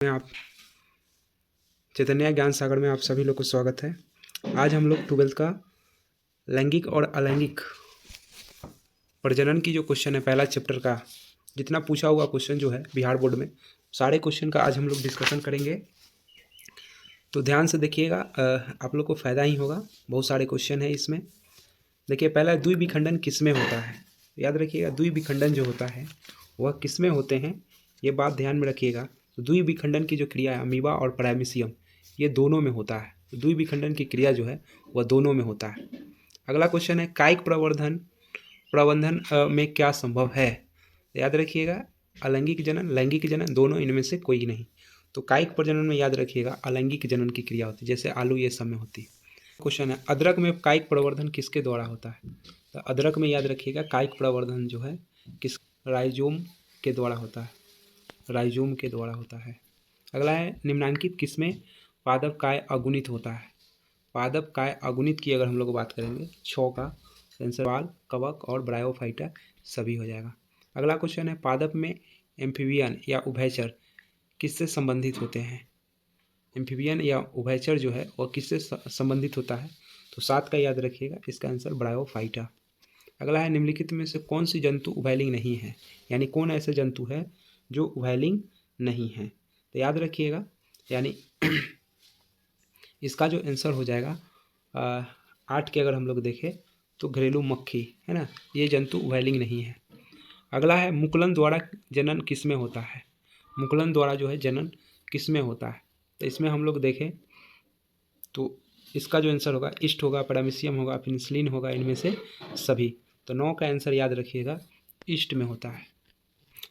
में आप चैतन्य ज्ञान सागर में आप सभी लोग को स्वागत है। आज हम लोग 12th का लैंगिक और अलैंगिक प्रजनन की जो क्वेश्चन है, पहला चैप्टर का जितना पूछा हुआ क्वेश्चन जो है बिहार बोर्ड में, सारे क्वेश्चन का आज हम लोग डिस्कशन करेंगे। तो ध्यान से देखिएगा, आप लोग को फ़ायदा ही होगा। बहुत सारे क्वेश्चन है इसमें। देखिए, पहला द्विविखंडन किस में होता है, याद रखिएगा। द्विविखंडन जो होता है वह किस में होते हैं, ये बात ध्यान में रखिएगा। तो द्विविखंडन की जो क्रिया है अमीबा और पैरामीशियम, ये दोनों में होता है। तो द्विविखंडन की क्रिया जो है वह दोनों में होता है। अगला क्वेश्चन है, कायिक प्रबंधन में क्या संभव है। याद रखिएगा, अलैंगिक जनन, लैंगिक जनन, दोनों इनमें से कोई नहीं। तो कायिक प्रजनन में याद रखिएगा अलैंगिक जनन की क्रिया होती है, जैसे आलू ये सब में होती है। क्वेश्चन है, अदरक में कायिक प्रवर्धन किसके द्वारा होता है। तो अदरक में याद रखिएगा कायिक प्रवर्धन जो है किस राइजोम के द्वारा होता है, राइजोम के द्वारा होता है। अगला है, निम्नांकित किसमें पादप काय अगुणित होता है। पादप काय अगुणित की अगर हम लोग बात करेंगे, 6 का आंसर बाल, कवक और ब्रायोफाइटा सभी हो जाएगा। अगला क्वेश्चन है, पादप में एम्फीबियन या उभयचर किससे संबंधित होते हैं। एम्फीबियन या उभयचर जो है वह किससे संबंधित होता है। तो 7 का याद रखिएगा, इसका आंसर ब्रायोफाइटा। अगला है, निम्नलिखित में से कौन सी जंतु उभयलिंग नहीं है, यानी कौन ऐसे जंतु है जो उभयलिंग नहीं है। तो याद रखिएगा, यानी इसका जो आंसर हो जाएगा 8 के अगर हम लोग देखें तो घरेलू मक्खी है ना, ये जंतु उभयलिंग नहीं है। अगला है, मुकुलन द्वारा जनन किस में होता है। मुकुलन द्वारा जो है जनन किस में होता है। तो इसमें हम लोग देखें तो इसका जो आंसर होगा ईस्ट होगा, पैरामीशियम होगा, पेनिसिलिन होगा, इनमें से सभी। तो 9 का आंसर याद रखिएगा, ईस्ट में होता है।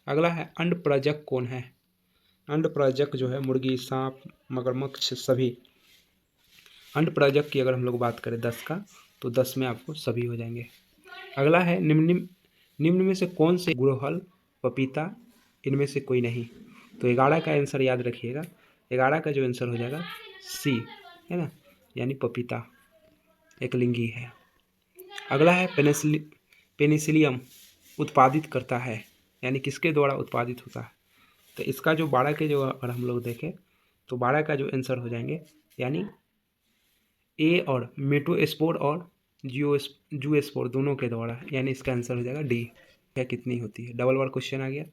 अगला है, अंडप्रजक कौन है। अंडप्रजक जो है मुर्गी, सांप, मगरमच्छ सभी। अंडप्रजक की अगर हम लोग बात करें 10 का, तो 10 में आपको सभी हो जाएंगे। अगला है, निम्न में से कौन से गुड़हल, पपीता, इनमें से कोई नहीं। तो 11 का आंसर याद रखिएगा, 11 का जो आंसर हो जाएगा सी है ना, यानी पपीता एक लिंगी है। अगला है, पेनिसिलियम उत्पादित करता है, यानी किसके द्वारा उत्पादित होता है। तो इसका जो 12 के जो अगर हम लोग देखें तो 12 का जो आंसर हो जाएंगे, यानी ए और मेटोस्पोर और जूस्पोर दोनों के द्वारा, यानी इसका आंसर हो जाएगा डी। क्या कितनी होती है, डबल बार क्वेश्चन आ गया।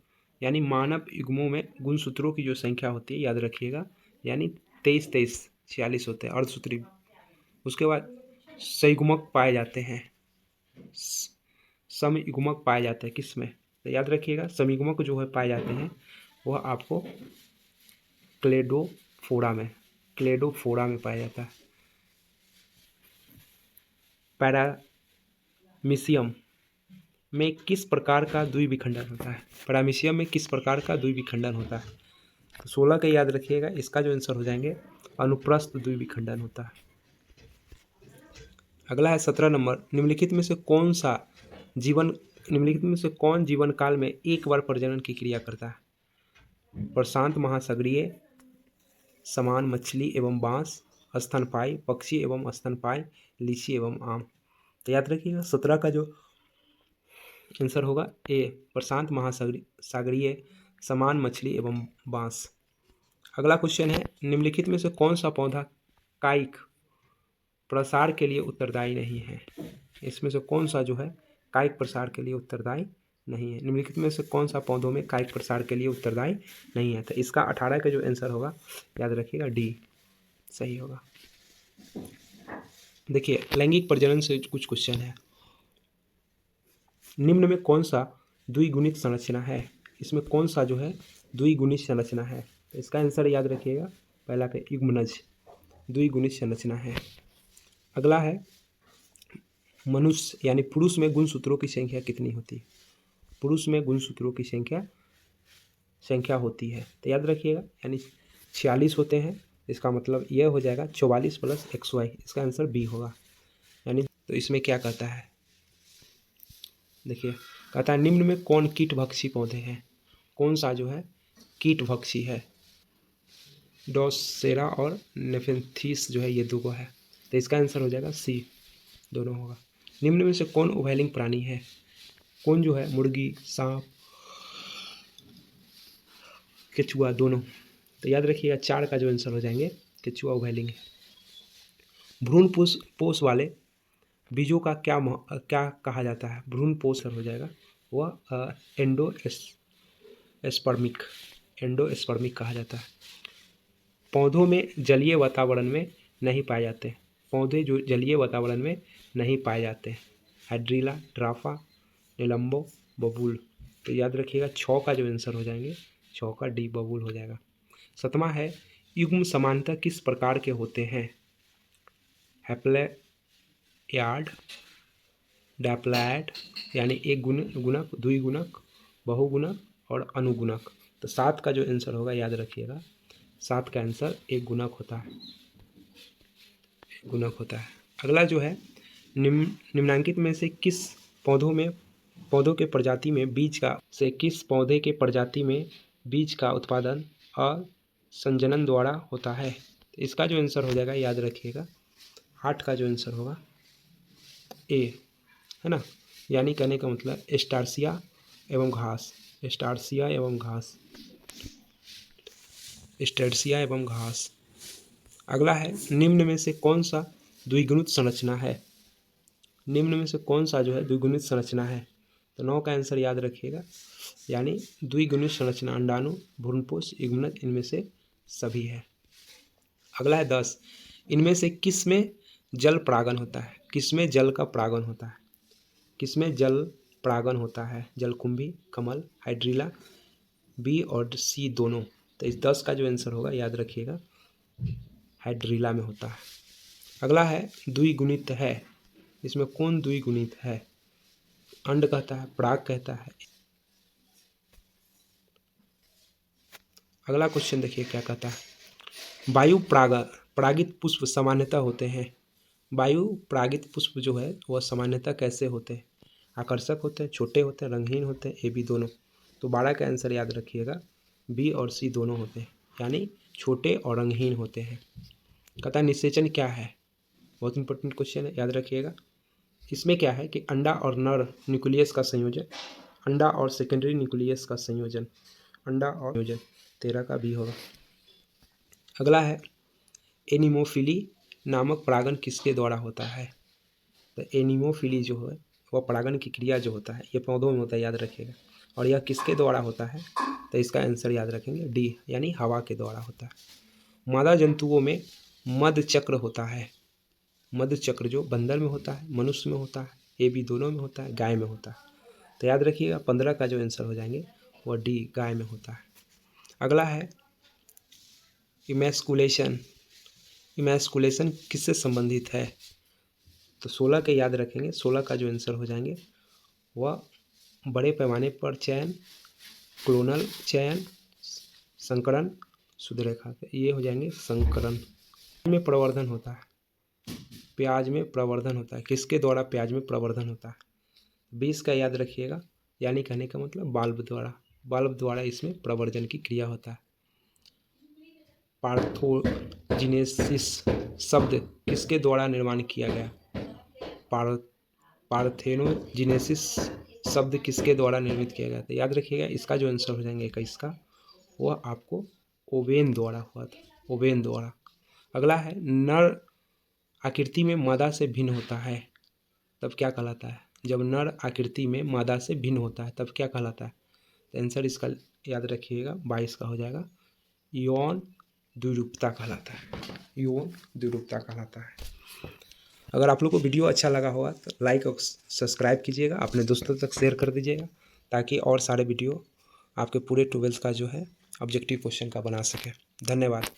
यानी मानव युग्मों में गुणसूत्रों की जो संख्या होती है याद रखिएगा, यानी 23 46 होते हैं अर्धसूत्री। उसके बाद संयुग्मक पाए जाते हैं, समयुग्मक पाए जाते हैं किस में। तो याद रखिएगा, समयुग्मक जो है पाए जाते हैं वह आपको क्लेडोफोरा में पाया जाता है। पैरामीशियम में किस प्रकार का द्विविखंडन होता है। पैरामीशियम में किस प्रकार का द्विविखंडन होता है। तो 16 का याद रखिएगा, इसका जो आंसर हो जाएंगे अनुप्रस्थ द्विविखंडन होता है। अगला है 17 नंबर, निम्नलिखित में से कौन जीवन काल में एक बार प्रजनन की क्रिया करता है। प्रशांत महासागरीय, समान मछली एवं बांस, स्तनपायी पक्षी एवं स्तनपायी लीची एवं आम। तो याद रखिएगा 17 का जो आंसर होगा ए, प्रशांत महासागरीय, समान मछली एवं बांस। अगला क्वेश्चन है, निम्नलिखित में से कौन सा पौधा कायिक प्रसार के लिए उत्तरदायी नहीं है। इसमें से कौन सा जो है कायिक प्रसार के लिए उत्तरदायी नहीं है। निम्नलिखित में से कौन सा पौधों में कायिक प्रसार के लिए उत्तरदायी नहीं है। तो इसका 18 का जो आंसर होगा याद रखिएगा डी सही होगा। देखिए, लैंगिक प्रजनन से कुछ क्वेश्चन है। निम्न में कौन सा द्विगुणित संरचना है। इसमें कौन सा जो है द्विगुणित संरचना है। तो इसका आंसर याद रखिएगा, पहला का युग्मनज द्विगुणित संरचना है। अगला है, मनुष्य यानी पुरुष में गुणसूत्रों की संख्या कितनी होती है। पुरुष में गुणसूत्रों की संख्या होती है। तो याद रखिएगा, यानी 46 होते हैं। इसका मतलब यह हो जाएगा 44 + XY, इसका आंसर बी होगा। यानी तो इसमें क्या कहता है, देखिए कहता है, निम्न में कौन कीटभक्षी पौधे हैं। कौन सा जो है कीटभक्षी है। डोसेरा और नेफेंथीस जो है ये दो है। तो इसका आंसर हो जाएगा सी, दोनों होगा। निम्न में से कौन उभयलिंग प्राणी है। कौन जो है मुर्गी, सांप, केचुआ दोनों। तो याद रखिएगा 4 का जो आंसर हो जाएंगे केचुआ उभयलिंग है। भ्रूण पोष वाले बीजों का क्या कहा जाता है? भ्रूण पोष हो जाएगा वह एंडोस्पर्मिक कहा जाता है। पौधों में जलीय वातावरण में नहीं पाए जाते, पौधे जो जलीय वातावरण में नहीं पाए जाते हैं। हाइड्रीला, ड्राफा, निलंबो, बबूल। तो याद रखिएगा 6 का जो आंसर हो जाएंगे 6 का डी बबूल हो जाएगा। 7वां है युग्म समानता किस प्रकार के होते हैं? हैप्लॉयड, डैप्लॉयड यानी एक गुणक, द्विगुणक, बहुगुणक और अनुगुणक। तो 7 का जो आंसर होगा याद रखिएगा 7 का आंसर एक गुणक होता है, अगला जो है निम्नांकित में से किस पौधों के प्रजाति में किस पौधे के प्रजाति में बीज का उत्पादन असंजनन द्वारा होता है? तो इसका जो आंसर हो जाएगा याद रखिएगा 8 का जो आंसर होगा ए, है ना। यानी कहने का मतलब एस्टार्सिया एवं घास। अगला है निम्न में से कौन सा द्विगुणित संरचना है? निम्न में से कौन सा जो है द्विगुणित संरचना है? तो 9 का आंसर याद रखिएगा यानी द्विगुणित संरचना अंडाणु, भ्रूणपोष, युग्मनज इनमें से सभी है। अगला है 10, इनमें से किस में जल परागन होता है? किसमें जल का परागन होता है? किसमें जल परागन होता है? जलकुंभी, कमल, हाइड्रीला, बी और सी दोनों। तो इस 10 का जो आंसर होगा याद रखिएगा हाइड्रीला में होता है। अगला है द्विगुणित है, इसमें कौन द्विगुणित है? अंड कहता है, पराग कहता है। अगला क्वेश्चन देखिए क्या कहता है। वायु परागित पुष्प सामान्यतः होते हैं। वायु परागित पुष्प जो है वह सामान्यतः कैसे होते हैं? आकर्षक होते हैं, छोटे होते हैं, रंगहीन होते हैं, ए बी दोनों। तो 12 का आंसर याद रखिएगा बी और सी दोनों होते हैं, यानी छोटे और रंगहीन होते हैं। कहता है निषेचन क्या है? बहुत इंपॉर्टेंट क्वेश्चन है, याद रखिएगा। इसमें क्या है कि अंडा और नर न्यूक्लियस का संयोजन, अंडा और सेकेंडरी न्यूक्लियस का संयोजन, अंडा और संयोजन। 13 का भी होगा। अगला है एनिमोफिली नामक परागन किसके द्वारा होता है? तो एनिमोफिली जो है वह परागन की क्रिया जो होता है ये पौधों में होता है, याद रखिएगा। और यह किसके द्वारा होता है? तो इसका आंसर याद रखेंगे डी, यानी हवा के द्वारा होता है। मादा जंतुओं में मध चक्र होता है। मध चक्र जो बंदर में होता है, मनुष्य में होता है, ए बी दोनों में होता है, गाय में होता है। तो याद रखिएगा 15 का जो आंसर हो जाएंगे वह डी, गाय में होता है। अगला है इमैस्कुलेशन किससे संबंधित है? तो 16 के याद रखेंगे, 16 का जो आंसर हो जाएंगे वह बड़े पैमाने पर चयन, क्लोनल चयन, संकरण, शुद्धरेखा, ये हो जाएंगे संकरण। में प्रवर्धन होता है, प्याज में प्रवर्धन होता है। किसके द्वारा प्याज में प्रवर्धन होता है? 20 का याद रखिएगा, यानी कहने का मतलब बाल्ब द्वारा इसमें प्रवर्धन की क्रिया होता है। पार्थोजिनेसिस शब्द किसके द्वारा निर्माण किया गया? पार्थेनोजिनेसिस शब्द किसके द्वारा निर्मित किया गया था? याद रखिएगा इसका जो आंसर हो जाएंगे 21 का वह आपको ओवेन द्वारा हुआ था, ओवेन द्वारा। अगला है नर आकृति में मादा से भिन्न होता है तब क्या कहलाता है? जब नर आकृति में मादा से भिन्न होता है तब क्या कहलाता है? तो आंसर इसका याद रखिएगा 22 का हो जाएगा यौन द्विरूपता कहलाता है, यौन द्विरूपता कहलाता है। अगर आप लोग को वीडियो अच्छा लगा होगा तो लाइक और सब्सक्राइब कीजिएगा, अपने दोस्तों तक शेयर कर दीजिएगा ताकि और सारे वीडियो आपके पूरे 12th का जो है ऑब्जेक्टिव क्वेश्चन का बना सके। धन्यवाद।